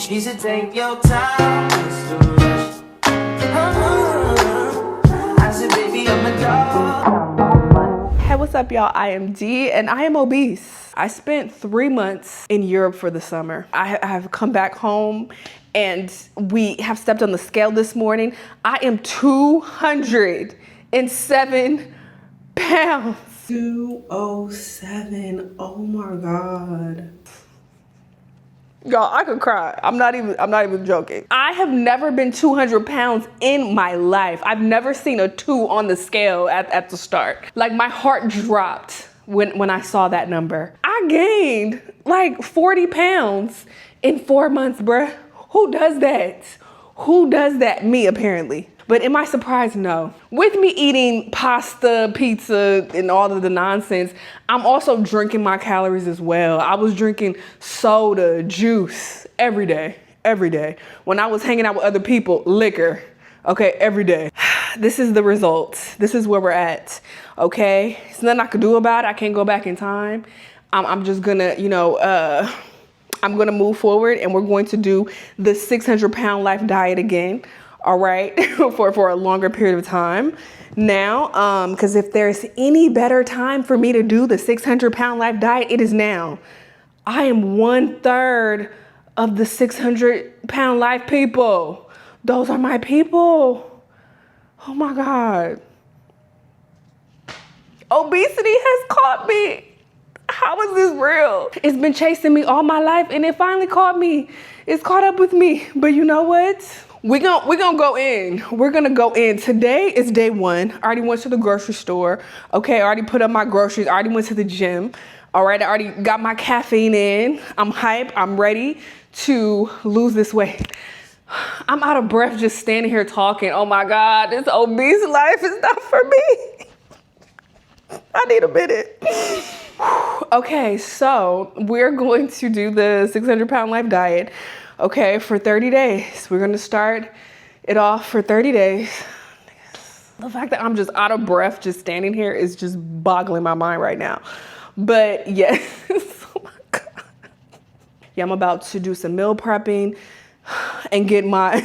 You should take your time, Mr. Rush. I said, baby, I'm a dog. Hey, what's up, y'all? I am Dee, and I am obese. I spent 3 months in Europe for the summer. I have come back home, and we have stepped on the scale this morning. I am 207 pounds. 207. Oh my God. Y'all, I could cry. I'm not even joking. I have never been 200 pounds in my life. I've never seen a 2 on the scale at the start. Like, my heart dropped when I saw that number. I gained like 40 pounds in 4 months, bruh. Who does that? Who does that? Me, apparently. But am I surprised? No. With me eating pasta, pizza, and all of the nonsense, I'm also drinking my calories as well. I was drinking soda, juice, every day. When I was hanging out with other people, liquor, okay, every day. This is the result. This is where we're at, okay? There's nothing I could do about it. I can't go back in time. I'm just gonna, I'm gonna move forward, and we're going to do the 600-pound life diet again. All right, for a longer period of time. Now, because if there's any better time for me to do the 600-pound life diet, it is now. I am 1/3 of the 600-pound life people. Those are my people. Oh my God. Obesity has caught me. How is this real? It's been chasing me all my life, and it finally caught me. It's caught up with me. But you know what? We're gonna go in. We're gonna go in. Today is day 1. I already went to the grocery store. Okay, I already put up my groceries. I already went to the gym. All right, I already got my caffeine in. I'm hype. I'm ready to lose this weight. I'm out of breath just standing here talking. Oh my God, this obese life is not for me. I need a minute. Okay, so we're going to do the 600-pound life diet. Okay, for 30 days. We're gonna start it off for 30 days. The fact that I'm just out of breath just standing here is just boggling my mind right now. But yes, oh my God. Yeah, I'm about to do some meal prepping and get my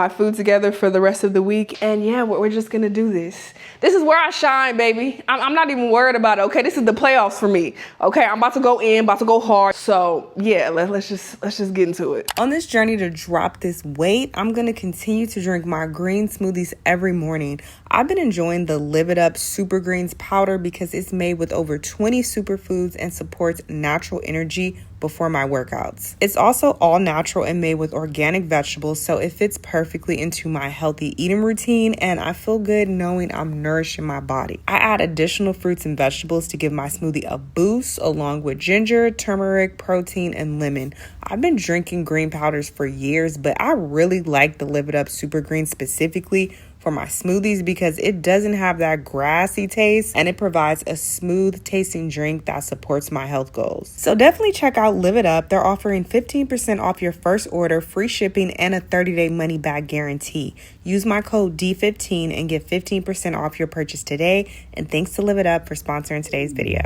food together for the rest of the week. And yeah, we're just gonna do this. This is where I shine, baby. I'm not even worried about it, okay? This is the playoffs for me, okay? I'm about to go in, about to go hard. So yeah, let's just get into it. On this journey to drop this weight, I'm gonna continue to drink my green smoothies every morning. I've been enjoying the Live It Up Super Greens powder because it's made with over 20 superfoods and supports natural energy before my workouts. It's also all natural and made with organic vegetables, so it fits perfectly into my healthy eating routine, and I feel good knowing I'm nourishing my body. I add additional fruits and vegetables to give my smoothie a boost, along with ginger, turmeric, protein, and lemon. I've been drinking green powders for years, but I really like the Live It Up Super Green specifically for my smoothies because it doesn't have that grassy taste, and it provides a smooth tasting drink that supports my health goals. So definitely check out Live It Up. They're offering 15% off your first order, free shipping, and a 30-day money back guarantee. Use my code D15 and get 15% off your purchase today. And thanks to Live It Up for sponsoring today's video.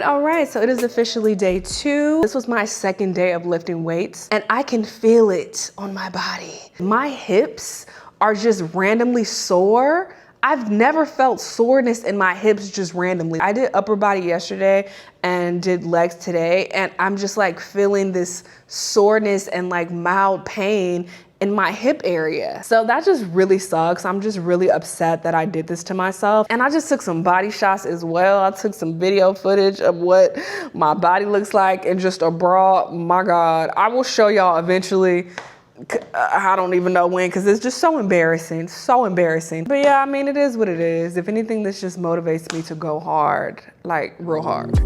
All right, so it is officially day 2. This was my second day of lifting weights, and I can feel it on my body. My hips are just randomly sore. I've never felt soreness in my hips just randomly. I did upper body yesterday and did legs today, and I'm just like feeling this soreness and like mild pain in my hip area. So that just really sucks. I'm just really upset that I did this to myself. And I just took some body shots as well. I took some video footage of what my body looks like in just a bra. My God, I will show y'all eventually. I don't even know when, because it's just so embarrassing, But yeah, I mean, it is what it is. If anything, this just motivates me to go hard, like real hard.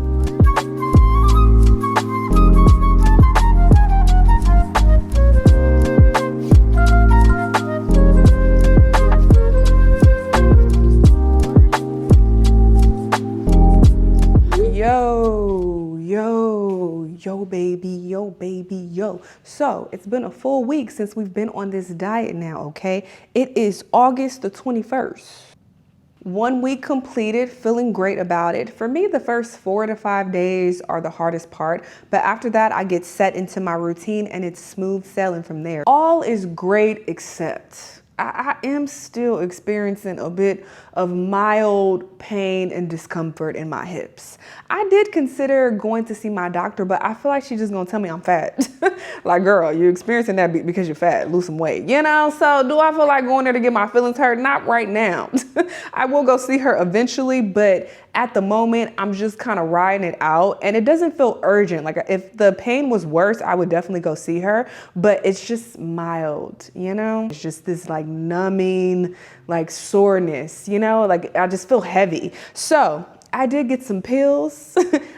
Yo baby, yo. So it's been a full week since we've been on this diet now, okay? It is August the 21st. 1 week completed, feeling great about it. For me, the first 4 to 5 days are the hardest part, but after that, I get set into my routine and it's smooth sailing from there. All is great except I am still experiencing a bit of mild pain and discomfort in my hips. I did consider going to see my doctor, but I feel like she's just gonna tell me I'm fat. Like, girl, you're experiencing that because you're fat, lose some weight, you know? So do I feel like going there to get my feelings hurt? Not right now. I will go see her eventually, but at the moment, I'm just kind of riding it out and it doesn't feel urgent. Like if the pain was worse, I would definitely go see her, but it's just mild, you know? It's just this like numbing, like soreness, you know? Like I just feel heavy. So I did get some pills.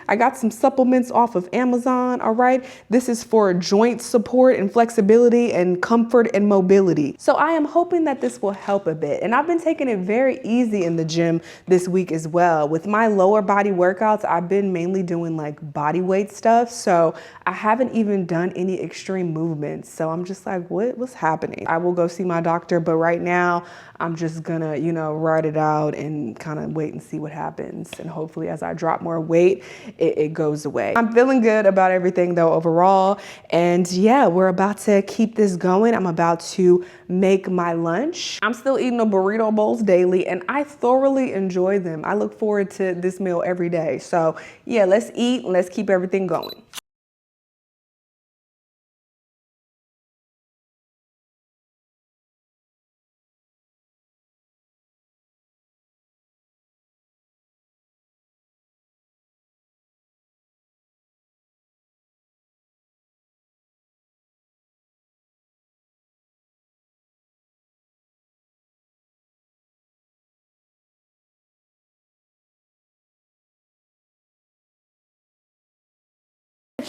I got some supplements off of Amazon, all right? This is for joint support and flexibility and comfort and mobility. So I am hoping that this will help a bit. And I've been taking it very easy in the gym this week as well. With my lower body workouts, I've been mainly doing like body weight stuff. So I haven't even done any extreme movements. So I'm just like, what's happening? I will go see my doctor, but right now I'm just gonna, you know, ride it out and kind of wait and see what happens. And hopefully as I drop more weight, it goes away. I'm feeling good about everything though overall. And yeah, we're about to keep this going. I'm about to make my lunch. I'm still eating the burrito bowls daily and I thoroughly enjoy them. I look forward to this meal every day. So yeah, let's eat and let's keep everything going.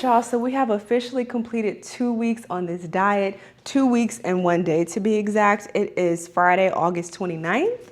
Y'all, so we have officially completed 2 weeks on this diet, 2 weeks and 1 day to be exact. It is Friday, August 29th.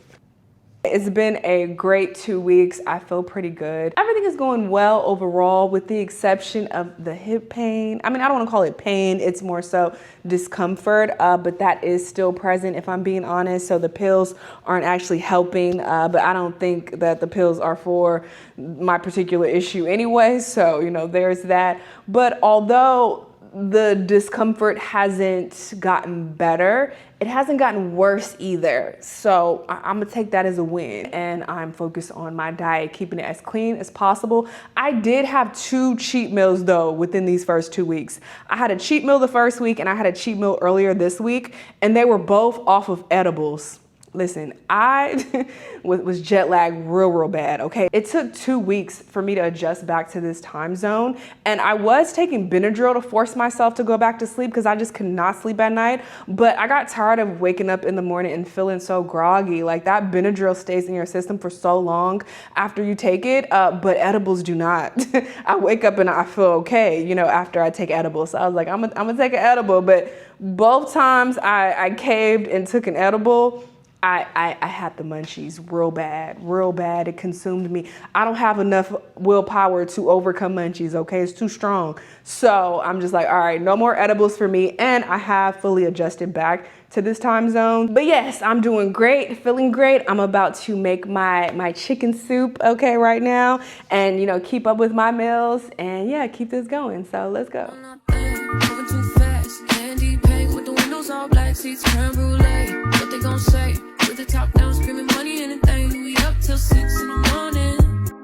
It's been a great 2 weeks. I feel pretty good. Everything is going well overall with the exception of the hip pain. I mean, I don't want to call it pain. It's more so discomfort, but that is still present if I'm being honest. So the pills aren't actually helping, but I don't think that the pills are for my particular issue anyway. So, you know, there's that. But although the discomfort hasn't gotten better, it hasn't gotten worse either. So I'm gonna take that as a win and I'm focused on my diet, keeping it as clean as possible. I did have 2 cheat meals though within these first 2 weeks. I had a cheat meal the first week and I had a cheat meal earlier this week and they were both off of edibles. Listen, I was jet lagged real bad, okay? It took 2 weeks for me to adjust back to this time zone. And I was taking Benadryl to force myself to go back to sleep because I just could not sleep at night. But I got tired of waking up in the morning and feeling so groggy. Like that Benadryl stays in your system for so long after you take it, but edibles do not. I wake up and I feel okay, you know, after I take edibles. So I was like, I'm gonna take an edible. But both times I caved and took an edible, I had the munchies real bad. It consumed me. I don't have enough willpower to overcome munchies, okay? It's too strong. So I'm just like, all right, no more edibles for me. And I have fully adjusted back to this time zone. But yes, I'm doing great, feeling great. I'm about to make my chicken soup, okay, right now. And, you know, keep up with my meals and yeah, keep this going. So let's go. Moving too fast, candy paint with the windows all black, seats creme brulee. What they gon' say? With the top down, screaming money, anything. We up till 6 in the morning.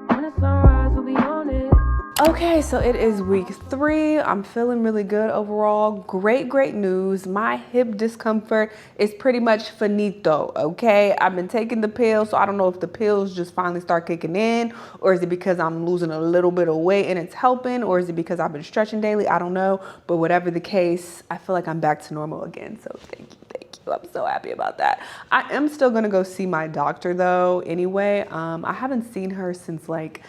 When the sunrise, we'll be on it. Okay, so it is week 3. I'm feeling really good overall. Great news. My hip discomfort is pretty much finito, okay? I've been taking the pills, so I don't know if the pills just finally start kicking in, or is it because I'm losing a little bit of weight and it's helping, or is it because I've been stretching daily? I don't know, but whatever the case, I feel like I'm back to normal again, so thank you. I'm so happy about that. I am still gonna go see my doctor though anyway. I haven't seen her since like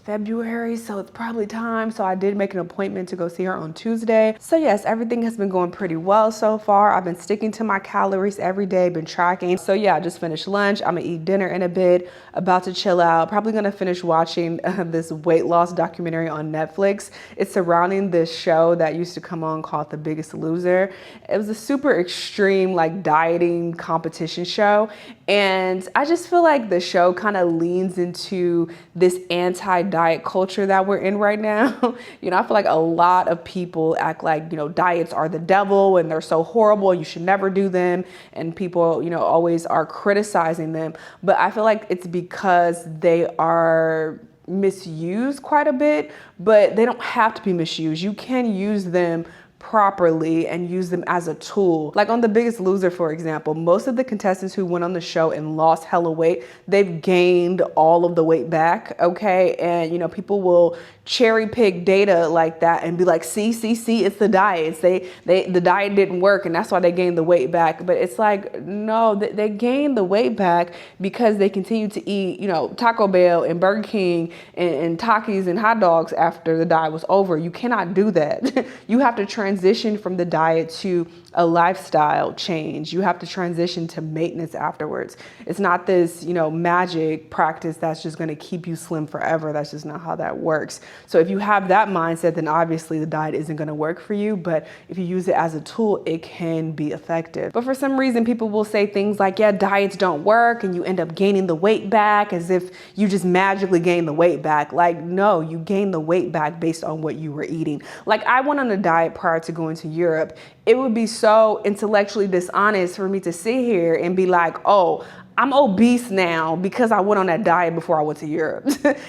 February, so it's probably time. So I did make an appointment to go see her on Tuesday. So yes, everything has been going pretty well so far. I've been sticking to my calories every day, been tracking. So yeah, I just finished lunch. I'm gonna eat dinner in a bit, about to chill out. Probably gonna finish watching this weight loss documentary on Netflix. It's surrounding this show that used to come on called The Biggest Loser. It was a super extreme like dieting competition show. And I just feel like the show kind of leans into this anti-diet culture that we're in right now. You know, I feel like a lot of people act like, you know, diets are the devil and they're so horrible, you should never do them. And people, you know, always are criticizing them. But I feel like it's because they are misused quite a bit, but they don't have to be misused. You can use them properly and use them as a tool. Like on The Biggest Loser, for example, most of the contestants who went on the show and lost hella weight, they've gained all of the weight back, okay? And you know, people will cherry pick data like that and be like, see, it's the diets. The diet didn't work and that's why they gained the weight back. But it's like, no, they gained the weight back because they continue to eat, you know, Taco Bell and Burger King and Takis and hot dogs after the diet was over. You cannot do that. You have to transition from the diet to a lifestyle change. You have to transition to maintenance afterwards. It's not this, you know, magic practice that's just going to keep you slim forever. That's just not how that works. So if you have that mindset, then obviously the diet isn't going to work for you. But if you use it as a tool, it can be effective. But for some reason, people will say things like, yeah, diets don't work, and you end up gaining the weight back as if you just magically gain the weight back. Like, no, you gain the weight back based on what you were eating. Like, I went on a diet prior to going to Europe. It would be so intellectually dishonest for me to sit here and be like, oh, I'm obese now because I went on that diet before I went to Europe.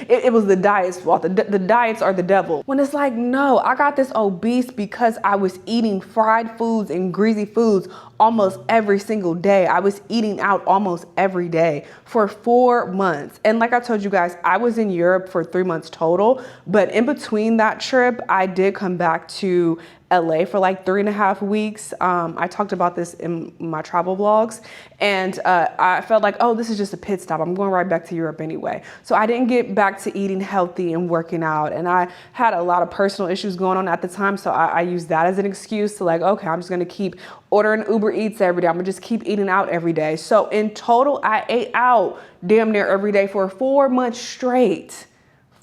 It was the diet's fault. The diets are the devil. When it's like, no, I got this obese because I was eating fried foods and greasy foods almost every single day. I was eating out almost every day for 4 months. And like I told you guys, I was in Europe for 3 months total. But in between that trip, I did come back to LA for like 3.5 weeks. I talked about this in my travel vlogs, and I felt like, oh, this is just a pit stop. I'm going right back to Europe anyway. So I didn't get back to eating healthy and working out. And I had a lot of personal issues going on at the time. So I used that as an excuse to like, okay, I'm just going to keep ordering Uber Eats every day. I'm gonna just keep eating out every day. So in total, I ate out damn near every day for 4 months straight.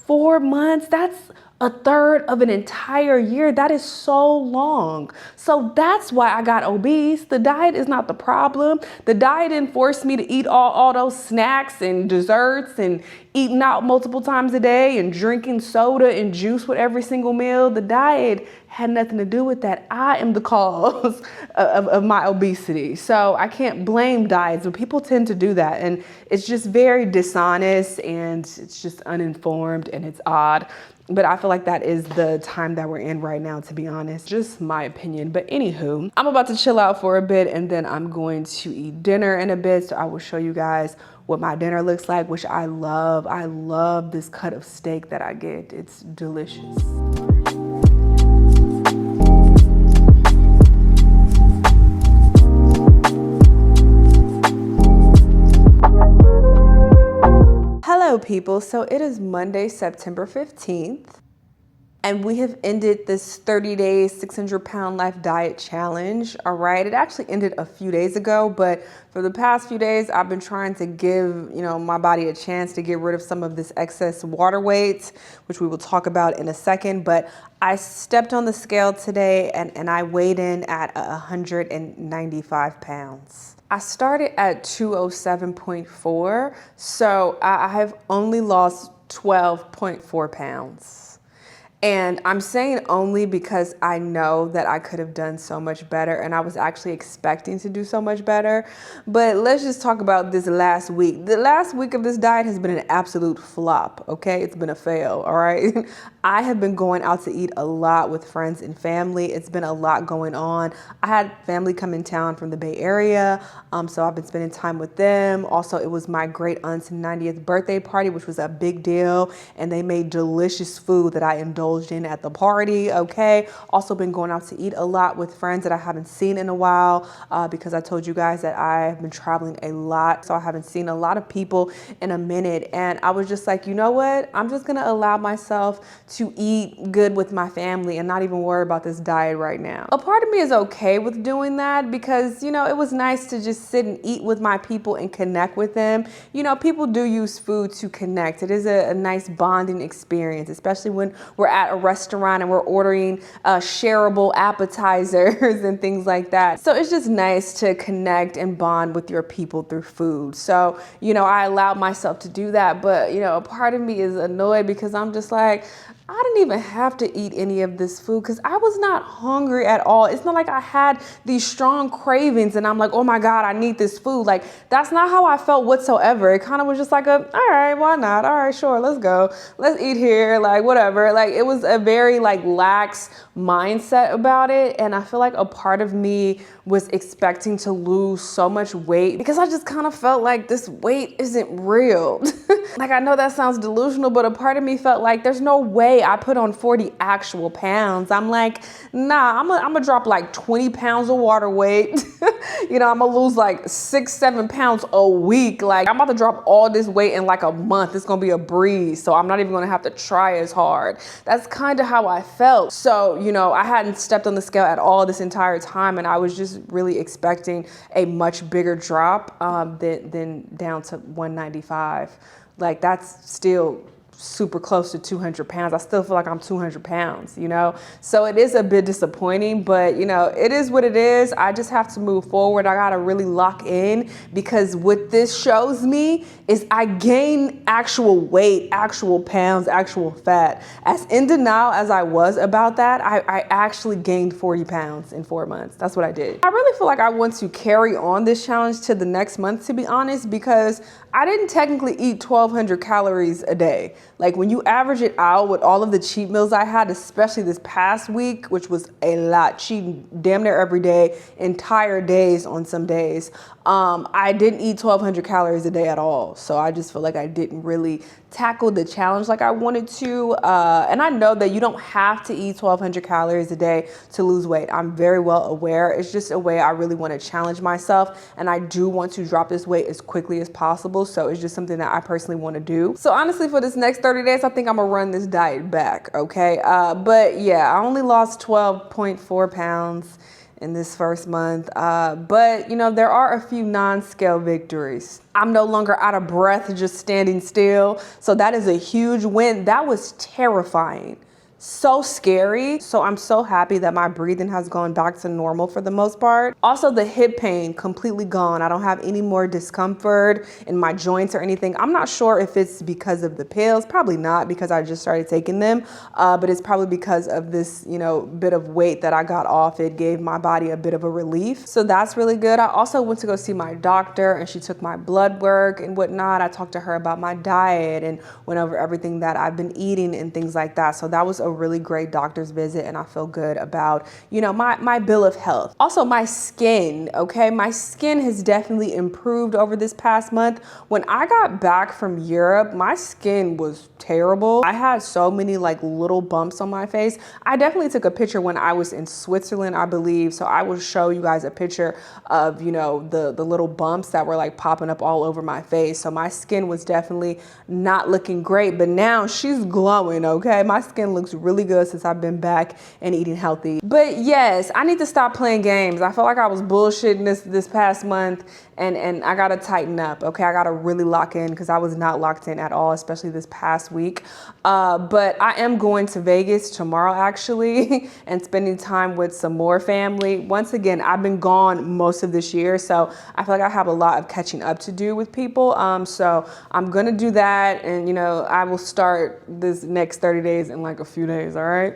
4 months, that's a third of an entire year. That is so long. So that's why I got obese. The diet is not the problem. The diet didn't force me to eat all those snacks and desserts and eating out multiple times a day and drinking soda and juice with every single meal. The diet had nothing to do with that. I am the cause of my obesity. So I can't blame diets, but people tend to do that. And it's just very dishonest and it's just uninformed and it's odd. But I feel like that is the time that we're in right now, to be honest. Just my opinion. But anywho, I'm about to chill out for a bit and then I'm going to eat dinner in a bit. So I will show you guys what my dinner looks like, which I love. I love this cut of steak that I get. It's delicious. Hello people, so it is Monday, September 15th, and we have ended this 30-day 600-pound life diet challenge, all right? It actually ended a few days ago, but for the past few days, I've been trying to give, my body a chance to get rid of some of this excess water weight, which we will talk about in a second, but I stepped on the scale today and I weighed in at 195 pounds. I started at 207.4, so I have only lost 12.4 pounds. And I'm saying only because I know that I could have done so much better and I was actually expecting to do so much better. But let's just talk about this last week. The last week of this diet has been an absolute flop, okay? It's been a fail, all right? I have been going out to eat a lot with friends and family. It's been a lot going on. I had family come in town from the Bay Area, so I've been spending time with them. Also, it was my great aunt's 90th birthday party, which was a big deal, and they made delicious food that I indulged indulged in at the party, okay? Also been going out to eat a lot with friends that I haven't seen in a while because I told you guys that I've been traveling a lot. So I haven't seen a lot of people in a minute. And I was just like, you know what? I'm just gonna allow myself to eat good with my family and not even worry about this diet right now. A part of me is okay with doing that because, you know, it was nice to just sit and eat with my people and connect with them. You know, people do use food to connect. It is a nice bonding experience, especially when we're at a restaurant and we're ordering shareable appetizers and things like that. So it's just nice to connect and bond with your people through food. So, you know, I allowed myself to do that, but, you know, a part of me is annoyed because I'm just like, I didn't even have to eat any of this food because I was not hungry at all. It's not like I had these strong cravings and I'm like, oh my God, I need this food. Like, that's not how I felt whatsoever. It kind of was just like all right, why not? All right, sure, let's go. Let's eat here, like whatever. Like, it was a very like lax mindset about it. And I feel like a part of me was expecting to lose so much weight because I just kind of felt like this weight isn't real. Like, I know that sounds delusional, but a part of me felt like there's no way I put on 40 actual pounds. I'm like, nah, I'm gonna drop like 20 pounds of water weight. You know, I'm gonna lose like 6-7 pounds a week. Like, I'm about to drop all this weight in like a month. It's gonna be a breeze. So I'm not even gonna have to try as hard. That's kind of how I felt. So, you know, I hadn't stepped on the scale at all this entire time. And I was just really expecting a much bigger drop than down to 195. Like, that's still super close to 200 pounds. I still feel like I'm 200 pounds, you know? So it is a bit disappointing, but you know, it is what it is. I just have to move forward. I gotta really lock in because what this shows me is I gain actual weight, actual pounds, actual fat. As in denial as I was about that, I actually gained 40 pounds in 4 months. That's what I did. I really feel like I want to carry on this challenge to the next month, to be honest, because I didn't technically eat 1,200 calories a day. Like, when you average it out with all of the cheat meals I had, especially this past week, which was a lot, cheating damn near every day, entire days on some days, I didn't eat 1,200 calories a day at all. So I just feel like I didn't really tackle the challenge like I wanted to. And I know that you don't have to eat 1,200 calories a day to lose weight. I'm very well aware. It's just a way I really want to challenge myself. And I do want to drop this weight as quickly as possible. So it's just something that I personally want to do. So honestly, for this next 30 days, I think I'm gonna run this diet back, okay? But yeah, I only lost 12.4 pounds in this first month. But you know, there are a few non-scale victories. I'm no longer out of breath just standing still. So that is a huge win. That was terrifying. So scary. So I'm so happy that my breathing has gone back to normal for the most part. Also, the hip pain completely gone. I don't have any more discomfort in my joints or anything. I'm not sure if it's because of the pills. Probably not, because I just started taking them. But it's probably because of this, you know, bit of weight that I got off. It gave my body a bit of a relief. So that's really good. I also went to go see my doctor and she took my blood work and whatnot. I talked to her about my diet and went over everything that I've been eating and things like that. So that was a really great doctor's visit and I feel good about, you know, my bill of health. Also, my skin, okay? My skin has definitely improved over this past month. When I got back from Europe, my skin was terrible. I had so many like little bumps on my face. I definitely took a picture when I was in Switzerland, I believe. So I will show you guys a picture of, you know, the little bumps that were like popping up all over my face. So my skin was definitely not looking great, but now she's glowing, okay? My skin looks really good since I've been back and eating healthy. But yes, I need to stop playing games. I feel like I was bullshitting this past month and I gotta tighten up, okay? I gotta really lock in because I was not locked in at all, especially this past week. But I am going to Vegas tomorrow actually and spending time with some more family. Once again, I've been gone most of this year, so I feel like I have a lot of catching up to do with people. So I'm gonna do that, and you know, I will start this next 30 days in like a few days, all right?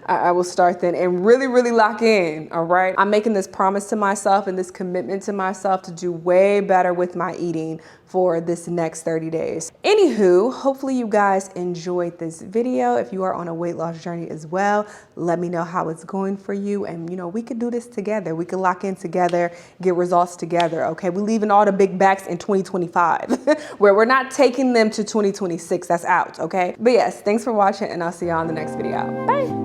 I will start then and really, really lock in, all right? I'm making this promise to myself and this commitment to myself to do way better with my eating for this next 30 days. Anywho, hopefully you guys enjoyed this video. If you are on a weight loss journey as well, let me know how it's going for you. And you know, we could do this together. We could lock in together, get results together, okay? We're leaving all the big backs in 2025, where we're not taking them to 2026. That's out, okay? But yes, thanks for watching, and I'll see you on the next video. Bye.